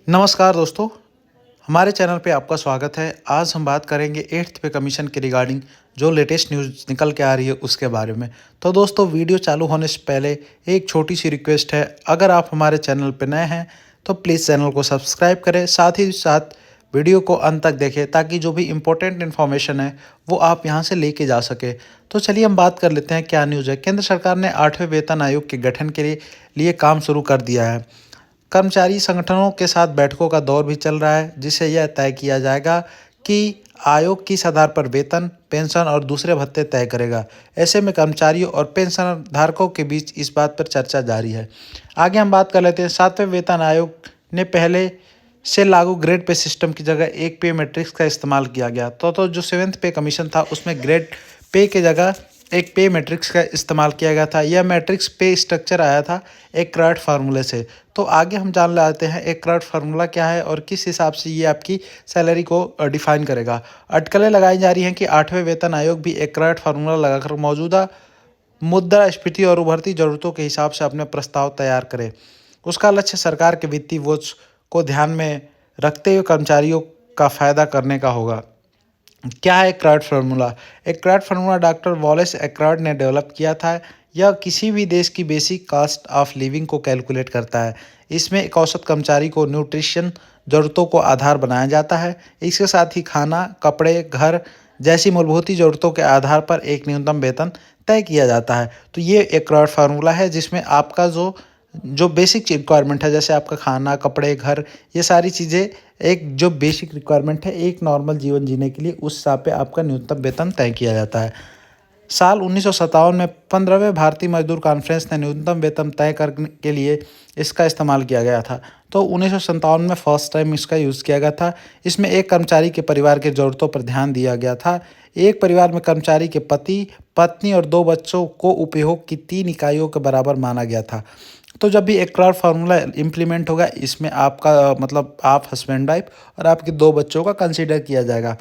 नमस्कार दोस्तों, हमारे चैनल पे आपका स्वागत है। आज हम बात करेंगे 8th पे कमीशन के रिगार्डिंग जो लेटेस्ट न्यूज़ निकल के आ रही है उसके बारे में। तो दोस्तों वीडियो चालू होने से पहले एक छोटी सी रिक्वेस्ट है, अगर आप हमारे चैनल पे नए हैं तो प्लीज़ चैनल को सब्सक्राइब करें, साथ ही साथ वीडियो को अंत तक देखें ताकि जो भी इम्पोर्टेंट इन्फॉर्मेशन है वो आप यहाँ से लेके जा सके। तो चलिए हम बात कर लेते हैं क्या न्यूज़ है। केंद्र सरकार ने 8वें वेतन आयोग के गठन के लिए काम शुरू कर दिया है। कर्मचारी संगठनों के साथ बैठकों का दौर भी चल रहा है, जिससे यह तय किया जाएगा कि आयोग किस आधार पर वेतन, पेंशन और दूसरे भत्ते तय करेगा। ऐसे में कर्मचारियों और पेंशन धारकों के बीच इस बात पर चर्चा जारी है। आगे हम बात कर लेते हैं। 7वें वेतन आयोग ने पहले से लागू ग्रेड पे सिस्टम की जगह एक पे मैट्रिक्स का इस्तेमाल किया गया। तो जो 7th पे कमीशन था उसमें ग्रेड पे की जगह एक पे मैट्रिक्स का इस्तेमाल किया गया था। यह मैट्रिक्स पे स्ट्रक्चर आया था एक क्राट फार्मूले से। तो आगे हम जान लेते हैं एक क्राट फार्मूला क्या है और किस हिसाब से ये आपकी सैलरी को डिफाइन करेगा। अटकलें लगाई जा रही हैं कि 8वें वेतन आयोग भी एक क्राट फार्मूला लगाकर मौजूदा मुद्रास्फीति और उभरती ज़रूरतों के हिसाब से अपने प्रस्ताव तैयार करे। उसका लक्ष्य सरकार के वित्तीय बोझ को ध्यान में रखते हुए कर्मचारियों का फायदा करने का होगा। क्या है एक्रॉर्ड फार्मूला? एक्रॉर्ड फार्मूला डॉक्टर वॉलेस एक्रॉर्ड ने डेवलप किया था। यह किसी भी देश की बेसिक कॉस्ट ऑफ लिविंग को कैलकुलेट करता है। इसमें एक औसत कर्मचारी को न्यूट्रिशन ज़रूरतों को आधार बनाया जाता है। इसके साथ ही खाना, कपड़े, घर जैसी मूलभूत ज़रूरतों के आधार पर एक न्यूनतम वेतन तय किया जाता है। तो ये एक्रॉर्ड फार्मूला है जिसमें आपका जो जो बेसिक रिक्वायरमेंट है, जैसे आपका खाना, कपड़े, घर, ये सारी चीज़ें एक जो बेसिक रिक्वायरमेंट है एक नॉर्मल जीवन जीने के लिए, उस हिसाब पे आपका न्यूनतम वेतन तय किया जाता है। साल 1957 में 15वें भारतीय मजदूर कॉन्फ्रेंस ने न्यूनतम वेतन तय करने के लिए इसका इस्तेमाल किया गया था। तो 1957 में फर्स्ट टाइम इसका यूज़ किया गया था। इसमें एक कर्मचारी के परिवार की ज़रूरतों पर ध्यान दिया गया था। एक परिवार में कर्मचारी के पति, पत्नी और 2 बच्चों को उपयोग की 3 इकाइयों के बराबर माना गया था। तो जब भी एक क्राउड फार्मूला इम्प्लीमेंट होगा, इसमें आपका मतलब आप हस्बैंड वाइफ और आपके 2 बच्चों का कंसीडर किया जाएगा।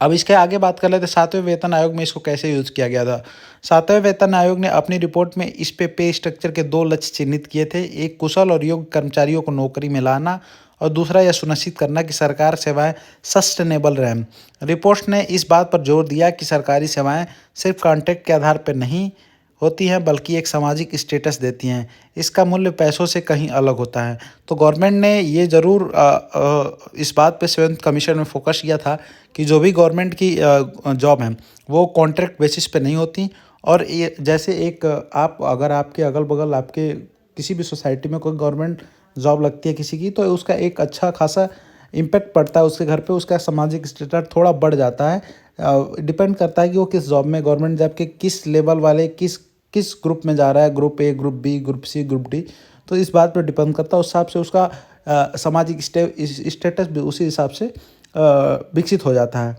अब इसके आगे बात कर लेते हैं 7वें वेतन आयोग में इसको कैसे यूज़ किया गया था। 7वें वेतन आयोग ने अपनी रिपोर्ट में इस पे स्ट्रक्चर के 2 लक्ष्य चिन्हित किए थे। एक कुशल और योग्य कर्मचारियों को नौकरी में लाना और दूसरा यह सुनिश्चित करना कि सरकार सेवाएं सस्टेनेबल रहें। रिपोर्ट ने इस बात पर जोर दिया कि सरकारी सेवाएं सिर्फ कॉन्ट्रैक्ट के आधार पर नहीं होती हैं बल्कि एक सामाजिक स्टेटस देती हैं। इसका मूल्य पैसों से कहीं अलग होता है। तो गवर्नमेंट ने ये ज़रूर इस बात पे 7th कमीशन में फोकस किया था कि जो भी गवर्नमेंट की जॉब हैं वो कॉन्ट्रैक्ट बेसिस पे नहीं होती। और ये जैसे एक आप अगर आपके अगल बगल आपके किसी भी सोसाइटी में कोई गवर्नमेंट जॉब लगती है किसी की, तो उसका एक अच्छा खासा इम्पैक्ट पड़ता है उसके घर पे, उसका सामाजिक स्टेटस थोड़ा बढ़ जाता है। डिपेंड करता है कि वो किस जॉब में, गवर्नमेंट जॉब के किस लेवल वाले किस किस ग्रुप में जा रहा है, group A, group B, group C, group D. तो इस बात पर डिपेंड करता है, उस हिसाब से उसका सामाजिक स्टेटस भी उसी हिसाब से विकसित हो जाता है।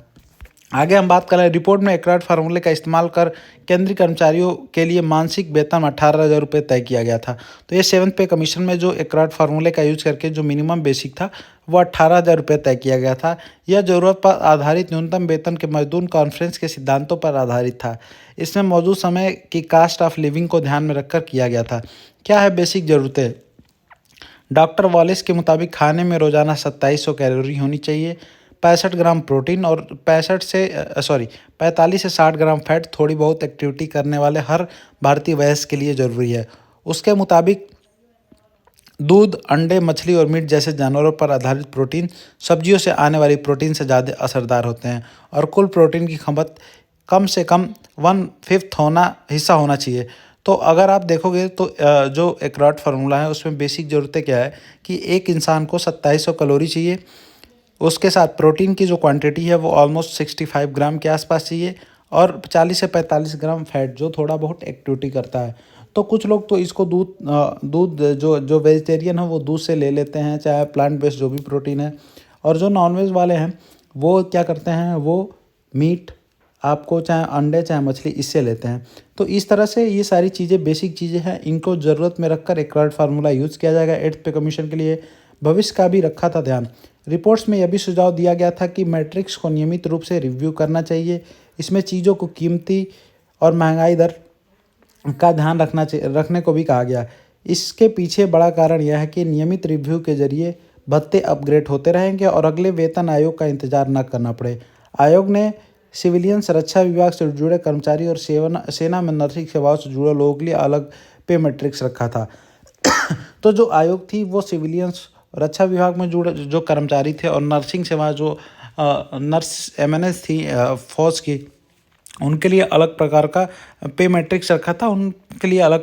आगे हम बात कर रहे हैं रिपोर्ट में एक्रॉर्ड फार्मूले का इस्तेमाल कर केंद्रीय कर्मचारियों के लिए मासिक वेतन 18,000 रुपये तय किया गया था। तो ये 7th पे कमीशन में जो एक्रॉर्ड फार्मूले का यूज करके जो मिनिमम बेसिक था वो 18,000 रुपये तय किया गया था। यह ज़रूरत पर आधारित न्यूनतम वेतन के मजदूर कॉन्फ्रेंस के सिद्धांतों पर आधारित था। इसमें मौजूद समय की कास्ट ऑफ लिविंग को ध्यान में रखकर किया गया था। क्या है बेसिक ज़रूरतें? डॉक्टर वॉलेस के मुताबिक खाने में रोज़ाना 2700 कैलोरी होनी चाहिए, 65 ग्राम प्रोटीन और 45 से 60 ग्राम फैट थोड़ी बहुत एक्टिविटी करने वाले हर भारतीय वयस्क के लिए ज़रूरी है। उसके मुताबिक दूध, अंडे, मछली और मीट जैसे जानवरों पर आधारित प्रोटीन सब्जियों से आने वाली प्रोटीन से ज़्यादा असरदार होते हैं और कुल प्रोटीन की खपत कम से कम 1/5 हिस्सा होना चाहिए। तो अगर आप देखोगे तो जो एक्रॉर्ड फार्मूला है उसमें बेसिक ज़रूरतें क्या है कि एक इंसान को 2700 कैलोरी चाहिए, उसके साथ प्रोटीन की जो क्वांटिटी है वो ऑलमोस्ट 65 ग्राम के आसपास चाहिए और 40 से 45 ग्राम फैट जो थोड़ा बहुत एक्टिविटी करता है। तो कुछ लोग तो इसको दूध जो जो वेजिटेरियन है वो दूध से ले लेते हैं, चाहे प्लांट बेस्ड जो भी प्रोटीन है। और जो नॉनवेज वाले हैं वो क्या करते हैं, वो मीट आपको चाहे अंडे चाहे मछली इससे लेते हैं। तो इस तरह से ये सारी चीज़ें बेसिक चीज़ें हैं, इनको ज़रूरत में रखकर एक कार्ड फार्मूला यूज़ किया जाएगा 8th पे कमीशन के लिए। भविष्य का भी रखा था ध्यान। रिपोर्ट्स में यह भी सुझाव दिया गया था कि मैट्रिक्स को नियमित रूप से रिव्यू करना चाहिए। इसमें चीज़ों को कीमती और महंगाई दर का ध्यान रखने को भी कहा गया। इसके पीछे बड़ा कारण यह है कि नियमित रिव्यू के जरिए भत्ते अपग्रेड होते रहेंगे और अगले वेतन आयोग का इंतजार न करना पड़े। आयोग ने सिविलियन रक्षा विभाग से जुड़े कर्मचारी और सेना में नर्सिंग सेवाओं से जुड़े लोगों के लिए अलग पे मैट्रिक्स रखा था। तो जो आयोग थी वो सिविलियंस रक्षा विभाग में जुड़े जो कर्मचारी थे और नर्सिंग सेवा जो नर्स एमएनएस थी फौज की, उनके लिए अलग प्रकार का पे मैट्रिक्स रखा था, उनके लिए अलग